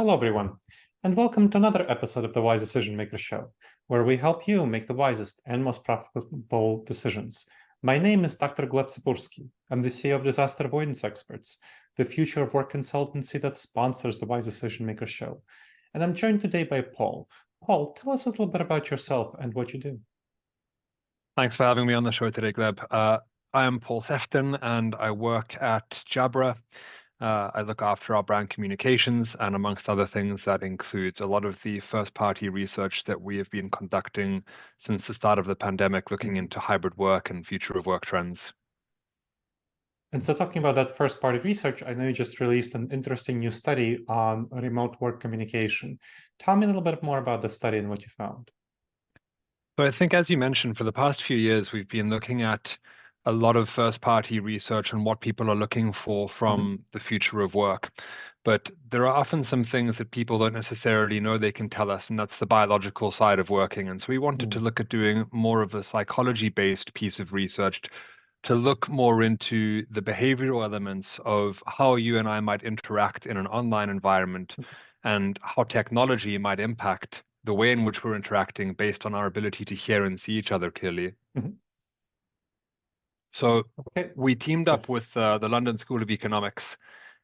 Hello, everyone, and welcome to another episode of the Wise Decision Maker Show, where we help you make the wisest and most profitable decisions. My name is Dr. Gleb Tsipursky. I'm the CEO of Disaster Avoidance Experts, the future of work consultancy that sponsors the Wise Decision Maker Show. And I'm joined today by Paul. Paul, tell us a little bit about yourself and what you do. Thanks for having me on the show today, Gleb. I am Paul Sephton, and I work at Jabra. I look after our brand communications, and amongst other things, that includes a lot of the first-party research that we have been conducting since the start of the pandemic, looking into hybrid work and future of work trends. And so talking about that first-party research, I know you just released an interesting new study on remote work communication. Tell me a little bit more about the study and what you found. So I think, as you mentioned, for the past few years, we've been looking at a lot of first-party research on what people are looking for from the future of work. But there are often some things that people don't necessarily know they can tell us, and that's the biological side of working. And so we wanted to look at doing more of a psychology-based piece of research to look more into the behavioral elements of how you and I might interact in an online environment and how technology might impact the way in which we're interacting based on our ability to hear and see each other clearly. So we teamed up with the London School of Economics,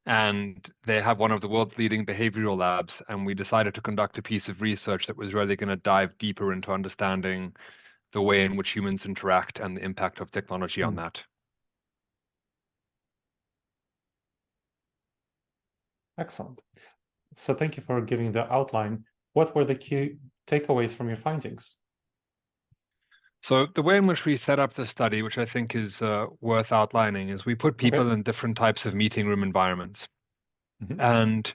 and they have one of the world's leading behavioral labs, and we decided to conduct a piece of research that was really going to dive deeper into understanding the way in which humans interact and the impact of technology on that. Excellent. So thank you for giving the outline. What were the key takeaways from your findings? So the way in which we set up the study, which I think is worth outlining, is we put people in different types of meeting room environments. And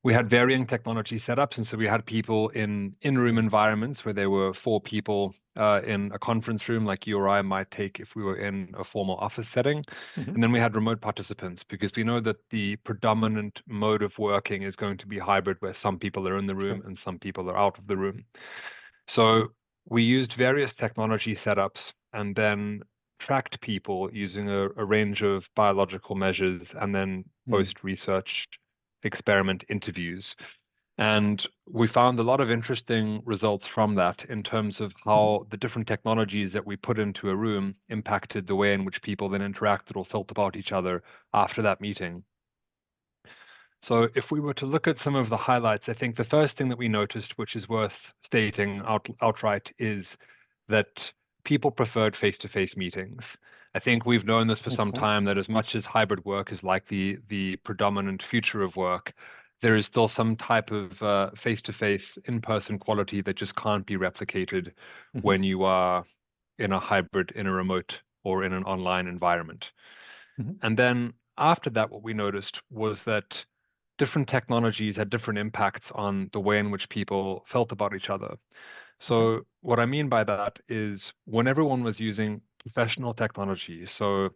we had varying technology setups. And so we had people in in-room environments where there were 4 people in a conference room like you or I might take if we were in a formal office setting. And then we had remote participants, because we know that the predominant mode of working is going to be hybrid, where some people are in the room and some people are out of the room. So we used various technology setups and then tracked people using a range of biological measures and then post-research experiment interviews. And we found a lot of interesting results from that in terms of how the different technologies that we put into a room impacted the way in which people then interacted or felt about each other after that meeting. So if we were to look at some of the highlights, I think the first thing that we noticed, which is worth stating outright, is that people preferred face-to-face meetings. I think we've known this for some time, that as much as hybrid work is like the predominant future of work, there is still some type of face-to-face, in-person quality that just can't be replicated when you are in a hybrid, in a remote, or in an online environment. And then after that, what we noticed was that different technologies had different impacts on the way in which people felt about each other. So what I mean by that is when everyone was using professional technology, so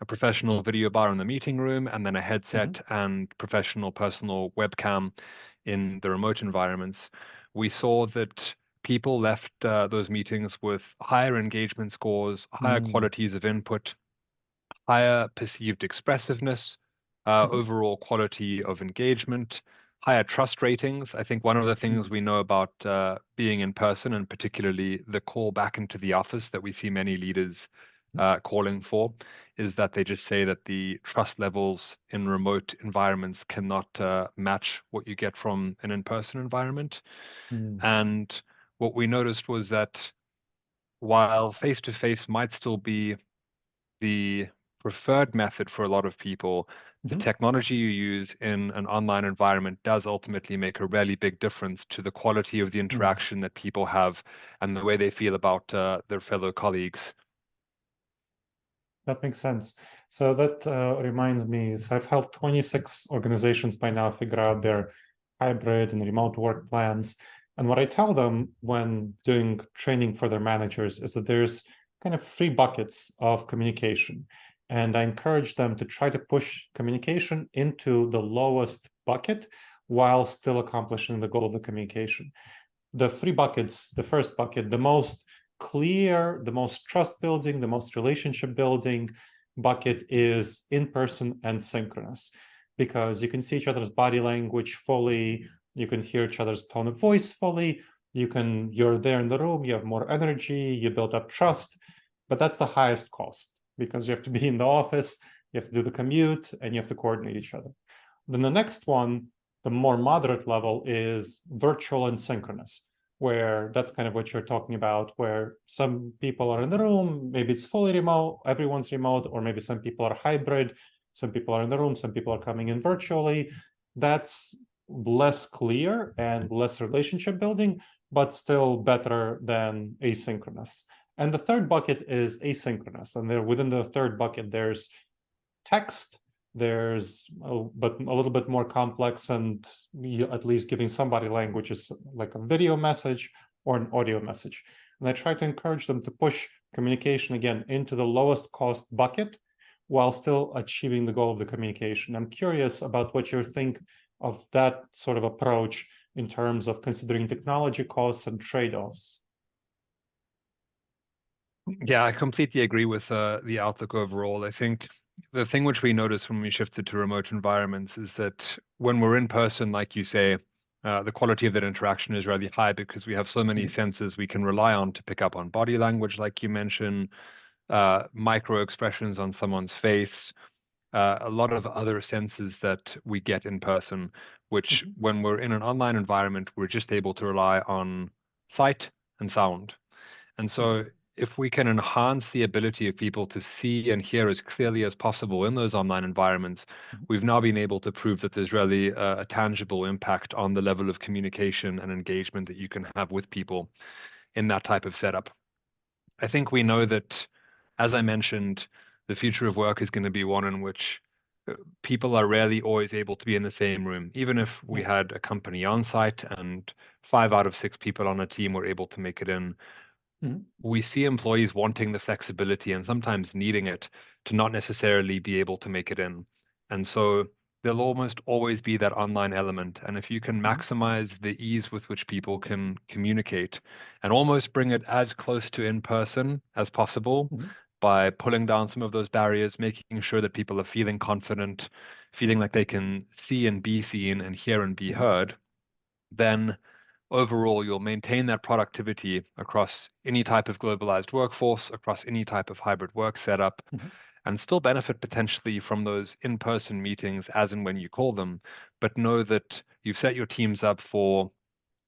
a professional video bar in the meeting room, and then a headset and professional personal webcam in the remote environments, we saw that people left those meetings with higher engagement scores, higher qualities of input, higher perceived expressiveness, overall quality of engagement, higher trust ratings. I think one of the things we know about being in person, and particularly the call back into the office that we see many leaders calling for, is that they just say that the trust levels in remote environments cannot match what you get from an in-person environment. And what we noticed was that while face-to-face might still be the preferred method for a lot of people, the technology you use in an online environment does ultimately make a really big difference to the quality of the interaction that people have and the way they feel about their fellow colleagues. That makes sense. So that reminds me, so I've helped 26 organizations by now figure out their hybrid and remote work plans. And what I tell them when doing training for their managers is that there's kind of 3 buckets of communication. And I encourage them to try to push communication into the lowest bucket while still accomplishing the goal of the communication. The 3 buckets, the first bucket, the most clear, the most trust building, the most relationship building bucket is in person and synchronous, because you can see each other's body language fully, you can hear each other's tone of voice fully, you're there in the room, you have more energy, you build up trust, but that's the highest cost because you have to be in the office, you have to do the commute, and you have to coordinate each other. Then the next one, the more moderate level, is virtual and synchronous, where that's kind of what you're talking about, where some people are in the room, maybe it's fully remote, everyone's remote, or maybe some people are hybrid, some people are in the room, some people are coming in virtually. That's less clear and less relationship building, but still better than asynchronous. And the third bucket is asynchronous. And there within the third bucket, there's text, there's but a little bit more complex, and at least giving somebody language is like a video message or an audio message. And I try to encourage them to push communication again into the lowest cost bucket while still achieving the goal of the communication. I'm curious about what you think of that sort of approach in terms of considering technology costs and trade-offs. Yeah, I completely agree with the outlook overall. I think the thing which we noticed when we shifted to remote environments is that when we're in person, like you say, the quality of that interaction is really high because we have so many senses we can rely on to pick up on body language, like you mentioned, micro expressions on someone's face, a lot of other senses that we get in person, which when we're in an online environment, we're just able to rely on sight and sound. And so if we can enhance the ability of people to see and hear as clearly as possible in those online environments, we've now been able to prove that there's really a tangible impact on the level of communication and engagement that you can have with people in that type of setup. I think we know that, as I mentioned, the future of work is going to be one in which people are rarely always able to be in the same room. Even if we had a company on site and 5 out of 6 people on a team were able to make it in, we see employees wanting the flexibility and sometimes needing it to not necessarily be able to make it in. And so there'll almost always be that online element. And if you can maximize the ease with which people can communicate and almost bring it as close to in person as possible by pulling down some of those barriers, making sure that people are feeling confident, feeling like they can see and be seen and hear and be heard, then overall, you'll maintain that productivity across any type of globalized workforce, across any type of hybrid work setup, and still benefit potentially from those in-person meetings as and when you call them, but know that you've set your teams up for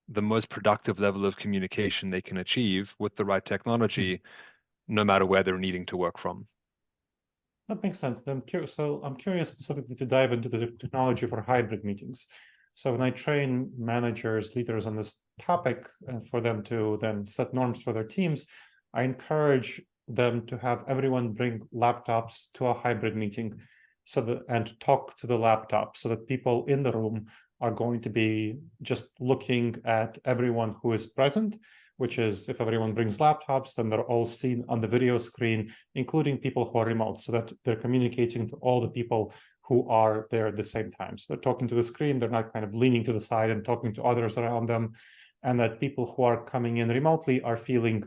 the most productive level of communication they can achieve with the right technology, no matter where they're needing to work from. That makes sense. I'm curious specifically to dive into the technology for hybrid meetings. So when I train managers, leaders on this topic for them to then set norms for their teams, I encourage them to have everyone bring laptops to a hybrid meeting and talk to the laptop so that people in the room are going to be just looking at everyone who is present, which is if everyone brings laptops, then they're all seen on the video screen, including people who are remote, so that they're communicating to all the people who are there at the same time. So they're talking to the screen, they're not kind of leaning to the side and talking to others around them, and that people who are coming in remotely are feeling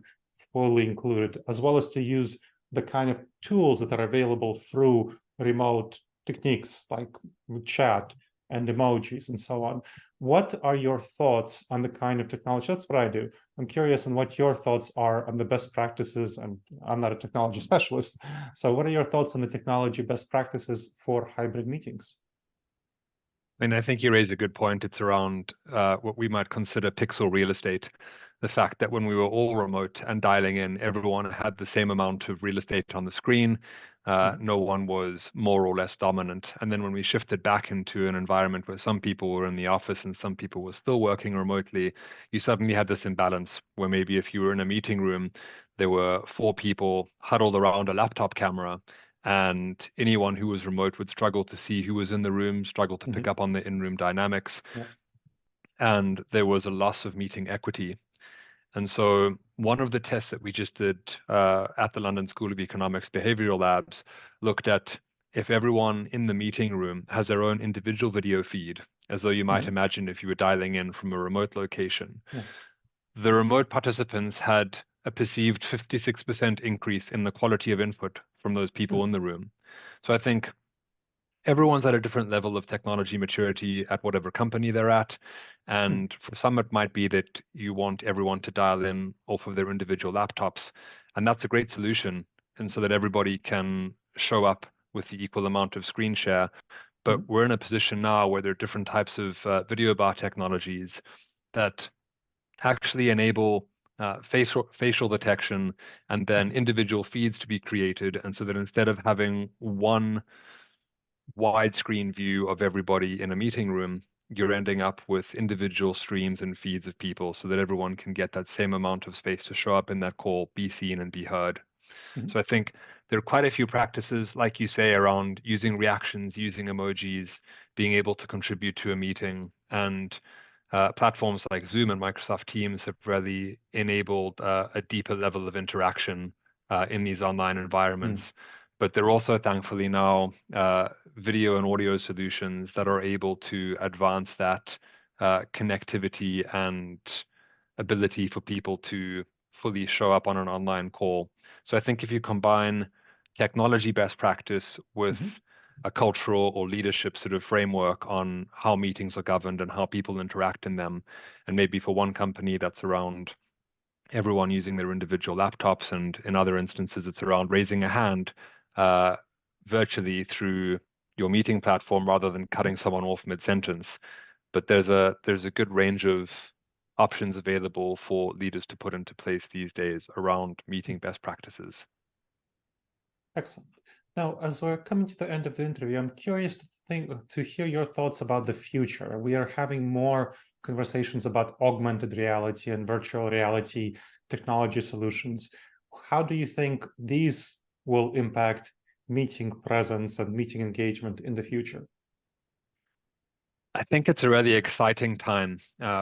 fully included, as well as to use the kind of tools that are available through remote techniques like chat and emojis and so on. What are your thoughts on the kind of technology? That's what I do. I'm curious on what your thoughts are on the best practices, and I'm not a technology specialist. So what are your thoughts on the technology best practices for hybrid meetings? And I think you raise a good point. It's around what we might consider pixel real estate. The fact that when we were all remote and dialing in, everyone had the same amount of real estate on the screen. No one was more or less dominant. And then when we shifted back into an environment where some people were in the office and some people were still working remotely, you suddenly had this imbalance where maybe if you were in a meeting room, there were 4 people huddled around a laptop camera, and anyone who was remote would struggle to see who was in the room, struggle to pick up on the in-room dynamics. And there was a loss of meeting equity. And so one of the tests that we just did at the London School of Economics Behavioral Labs looked at if everyone in the meeting room has their own individual video feed, as though you might imagine if you were dialing in from a remote location. The remote participants had a perceived 56% increase in the quality of input from those people in the room. So I think everyone's at a different level of technology maturity at whatever company they're at. And for some, it might be that you want everyone to dial in off of their individual laptops. And that's a great solution. And so that everybody can show up with the equal amount of screen share. But we're in a position now where there are different types of video bar technologies that actually enable facial detection and then individual feeds to be created. And so that instead of having one widescreen view of everybody in a meeting room, you're ending up with individual streams and feeds of people so that everyone can get that same amount of space to show up in that call, be seen and be heard. So I think there are quite a few practices, like you say, around using reactions, using emojis, being able to contribute to a meeting, and platforms like Zoom and Microsoft Teams have really enabled a deeper level of interaction in these online environments. But there are also, thankfully, now video and audio solutions that are able to advance that connectivity and ability for people to fully show up on an online call. So I think if you combine technology best practice with a cultural or leadership sort of framework on how meetings are governed and how people interact in them, and maybe for one company that's around everyone using their individual laptops, and in other instances it's around raising a hand virtually through your meeting platform rather than cutting someone off mid-sentence. But there's a good range of options available for leaders to put into place these days around meeting best practices. Excellent. Now, as we're coming to the end of the interview, I'm curious to hear your thoughts about the future. We are having more conversations about augmented reality and virtual reality technology solutions. How do you think these will impact meeting presence and meeting engagement in the future? I think it's a really exciting time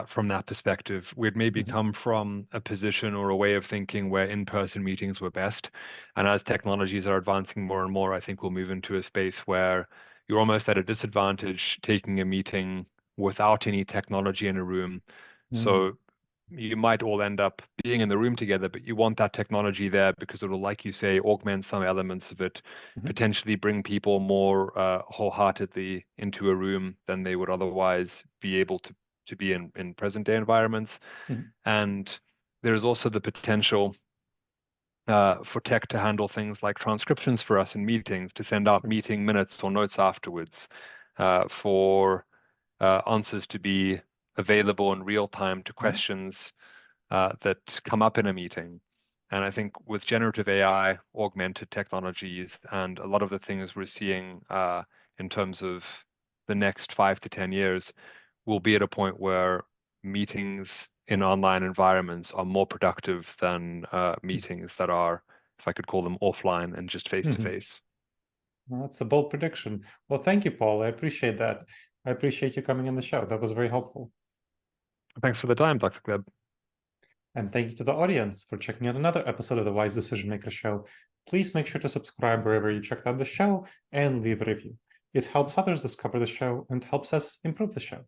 from that perspective. We'd maybe come from a position or a way of thinking where in-person meetings were best. And as technologies are advancing more and more, I think we'll move into a space where you're almost at a disadvantage taking a meeting without any technology in a room. So you might all end up being in the room together, but you want that technology there because it'll, like you say, augment some elements of it, potentially bring people more wholeheartedly into a room than they would otherwise be able to be in present day environments. And there's also the potential for tech to handle things like transcriptions for us in meetings, to send out meeting minutes or notes afterwards, for answers to be available in real time to questions that come up in a meeting. And I think with generative AI, augmented technologies, and a lot of the things we're seeing in terms of the next 5 to 10 years, we'll be at a point where meetings in online environments are more productive than meetings that are, if I could call them, offline and just face-to-face. Well, that's a bold prediction. Well, thank you, Paul. I appreciate that. I appreciate you coming on the show. That was very helpful. Thanks for the time, Dr. Gleb. And thank you to the audience for checking out another episode of the Wise Decision Maker Show. Please make sure to subscribe wherever you checked out the show and leave a review. It helps others discover the show and helps us improve the show.